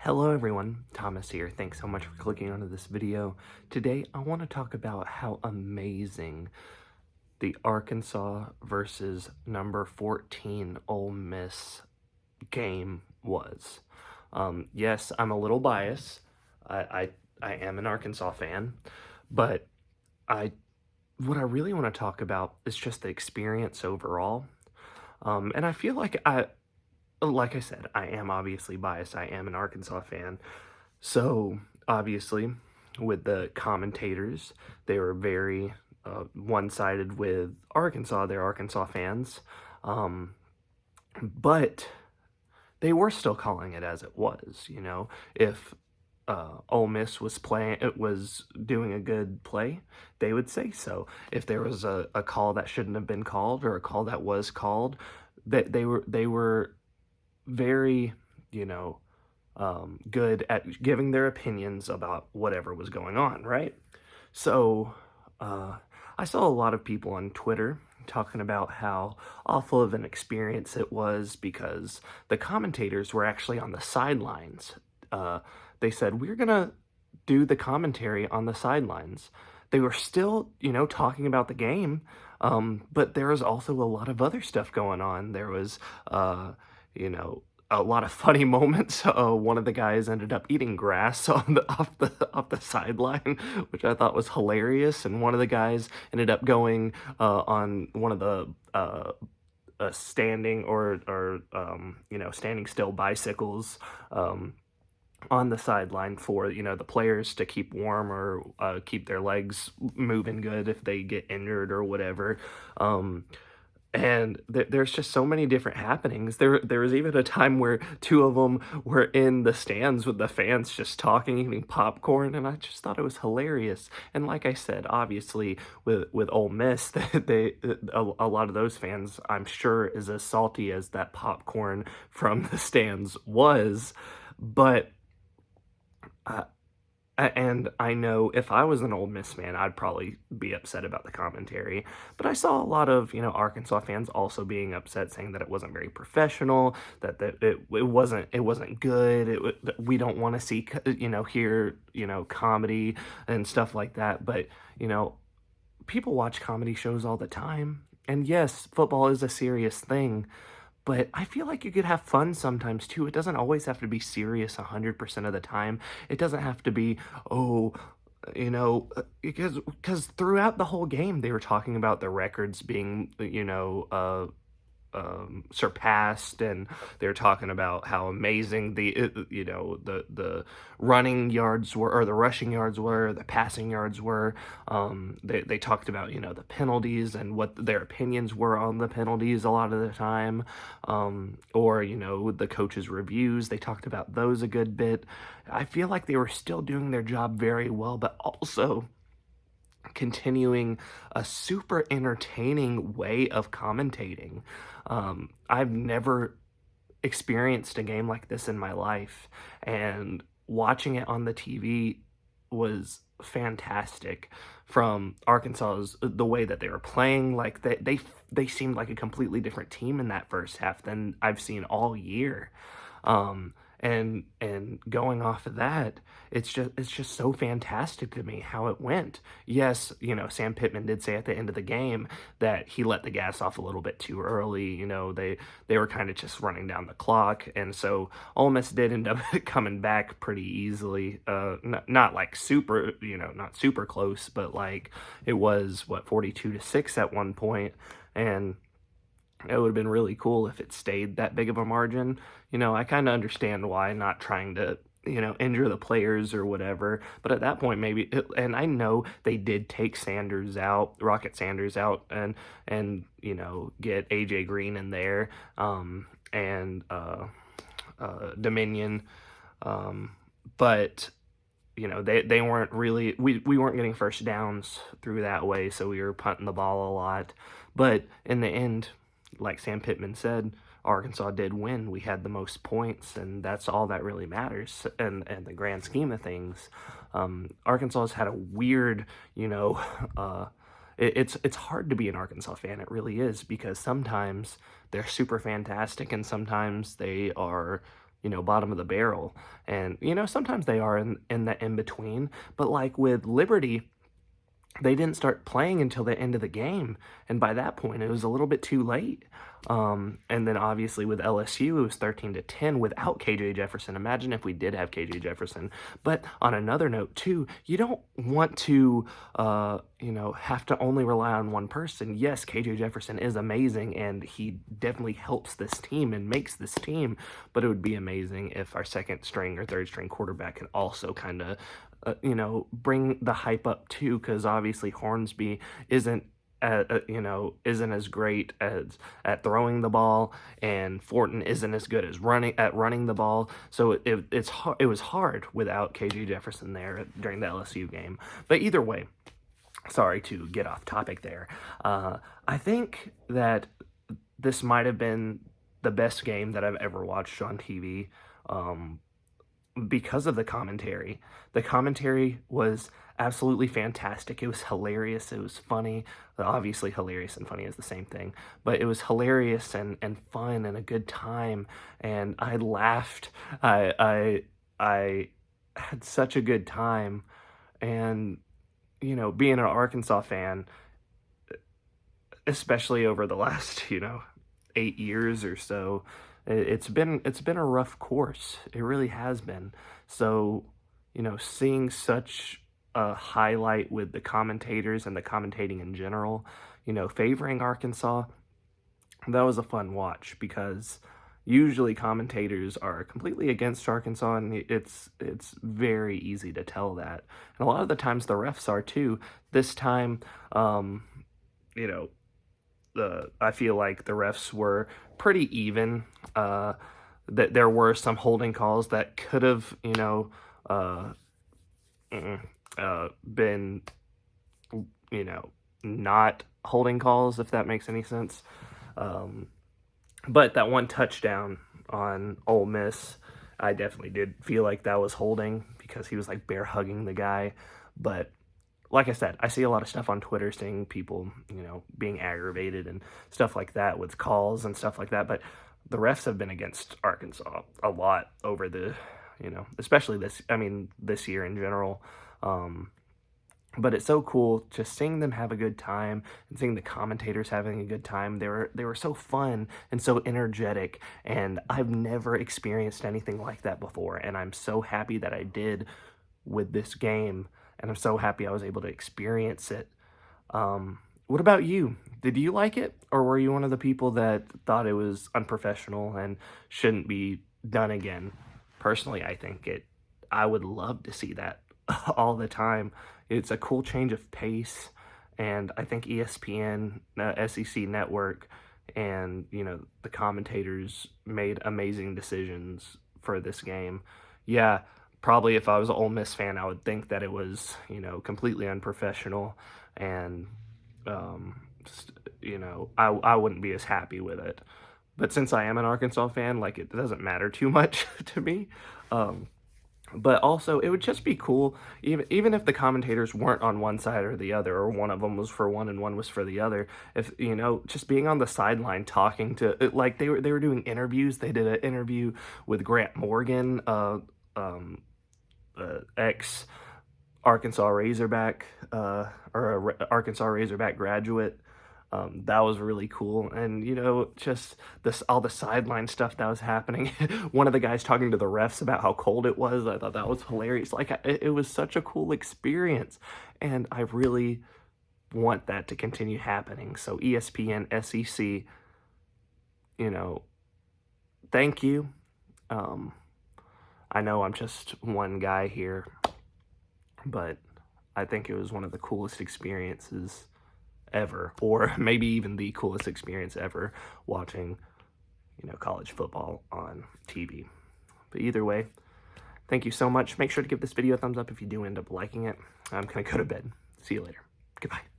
Hello everyone, Thomas here. Thanks so much for clicking onto this video. Today I want to talk about how amazing the Arkansas versus number 14 Ole Miss game was. Yes, I'm a little biased. I am an Arkansas fan, but I what I really want to talk about is just the experience overall. And I feel like I said, I am obviously biased. I am an Arkansas fan. So, obviously, with the commentators, they were very one-sided with Arkansas. They're Arkansas fans. But they were still calling it as it was, you know. If Ole Miss was doing a good play, they would say so. If there was a call that shouldn't have been called or a call that was called, that they were very, good at giving their opinions about whatever was going on, right? So, I saw a lot of people on Twitter talking about how awful of an experience it was because the commentators were actually on the sidelines. They said, we're going to do the commentary on the sidelines. They were still, talking about the game, but there was also a lot of other stuff going on. There was, a lot of funny moments. One of the guys ended up eating grass off the sideline, which I thought was hilarious. And one of the guys ended up going on one of the standing standing still bicycles on the sideline for the players to keep warm or keep their legs moving good if they get injured or whatever. And there's just so many different happenings. There was even a time where two of them were in the stands with the fans just talking, eating popcorn, and I just thought it was hilarious. And like I said, obviously with Ole Miss, a lot of those fans, I'm sure, is as salty as that popcorn from the stands was, but. And I know if I was an Ole Miss fan, I'd probably be upset about the commentary. But I saw a lot of, Arkansas fans also being upset, saying that it wasn't very professional, that it wasn't good. We don't want to see, hear, comedy and stuff like that. But people watch comedy shows all the time, and yes, football is a serious thing. But I feel like you could have fun sometimes too. It doesn't always have to be serious 100% of the time. It doesn't have to be, because throughout the whole game they were talking about the records being, surpassed, and they're talking about how amazing the running yards were, or the rushing yards were, the passing yards were. They talked about the penalties and what their opinions were on the penalties a lot of the time, or the coaches' reviews. They talked about those a good bit. I feel like they were still doing their job very well, but also continuing a super entertaining way of commentating. I've never experienced a game like this in my life, and watching it on the TV was fantastic. From Arkansas's the way that they were playing, like they seemed like a completely different team in that first half than I've seen all year. And going off of that, it's just so fantastic to me how it went. Yes, Sam Pittman did say at the end of the game that he let the gas off a little bit too early. They were kind of just running down the clock, and so Ole Miss did end up coming back pretty easily. Not like super, not super close, but like it was 42-6 at one point, and it would have been really cool if it stayed that big of a margin. I kind of understand why, not trying to, injure the players or whatever. But at that point, and I know they did take Rocket Sanders out, and get AJ Green in there, and Dominion. But they weren't really, we weren't getting first downs through that way, so we were punting the ball a lot. But in the end, like Sam Pittman said, Arkansas did win. We had the most points, and that's all that really matters in the grand scheme of things. Arkansas has had a weird, it's hard to be an Arkansas fan. It really is, because sometimes they're super fantastic, and sometimes they are bottom of the barrel. And, sometimes they are in the in-between, but like with Liberty, they didn't start playing until the end of the game, and by that point, it was a little bit too late. And then obviously with LSU, it was 13-10 without KJ Jefferson. Imagine if we did have KJ Jefferson. But on another note, too, you don't want to, have to only rely on one person. Yes, KJ Jefferson is amazing, and he definitely helps this team and makes this team, but it would be amazing if our second string or third string quarterback can also kind of bring the hype up too, because obviously Hornsby isn't as great as at throwing the ball, and Fortin isn't as good as running the ball. So it was hard without KJ Jefferson there during the LSU game. But either way, sorry to get off topic there. I think that this might have been the best game that I've ever watched on TV. Because of the commentary. The commentary was absolutely fantastic. It was hilarious. It was funny. Obviously, hilarious and funny is the same thing. But it was hilarious and fun and a good time. And I laughed. I had such a good time. And, being an Arkansas fan, especially over the last, 8 years or so, it's been a rough course. It really has been. So, seeing such a highlight with the commentators and the commentating in general, favoring Arkansas, that was a fun watch, because usually commentators are completely against Arkansas, and it's very easy to tell that. And a lot of the times the refs are too. This time, I feel like the refs were pretty even. That there were some holding calls that could have, been, not holding calls, if that makes any sense. But that one touchdown on Ole Miss, I definitely did feel like that was holding, because he was like bear hugging the guy. But like I said, I see a lot of stuff on Twitter seeing people, being aggravated and stuff like that with calls and stuff like that. But the refs have been against Arkansas a lot over the, especially this year in general. But it's so cool just seeing them have a good time and seeing the commentators having a good time. They were so fun and so energetic, and I've never experienced anything like that before. And I'm so happy that I did with this game. And I'm so happy I was able to experience it. What about you? Did you like it? Or were you one of the people that thought it was unprofessional and shouldn't be done again? Personally, I would love to see that all the time. It's a cool change of pace. And I think ESPN, SEC Network, and, the commentators made amazing decisions for this game. Yeah, probably if I was an Ole Miss fan, I would think that it was, completely unprofessional, and, I wouldn't be as happy with it. But since I am an Arkansas fan, like, it doesn't matter too much to me. But also, it would just be cool, even if the commentators weren't on one side or the other, or one of them was for one and one was for the other, if, just being on the sideline talking to, like, they were doing interviews. They did an interview with Grant Morgan, ex Arkansas Razorback, or Arkansas Razorback graduate. That was really cool. And, just all the sideline stuff that was happening. One of the guys talking to the refs about how cold it was. I thought that was hilarious. Like, it was such a cool experience. And I really want that to continue happening. So ESPN, SEC, thank you. I know I'm just one guy here, but I think it was one of the coolest experiences ever, or maybe even the coolest experience ever, watching, college football on TV. But either way, thank you so much. Make sure to give this video a thumbs up if you do end up liking it. I'm going to go to bed. See you later. Goodbye.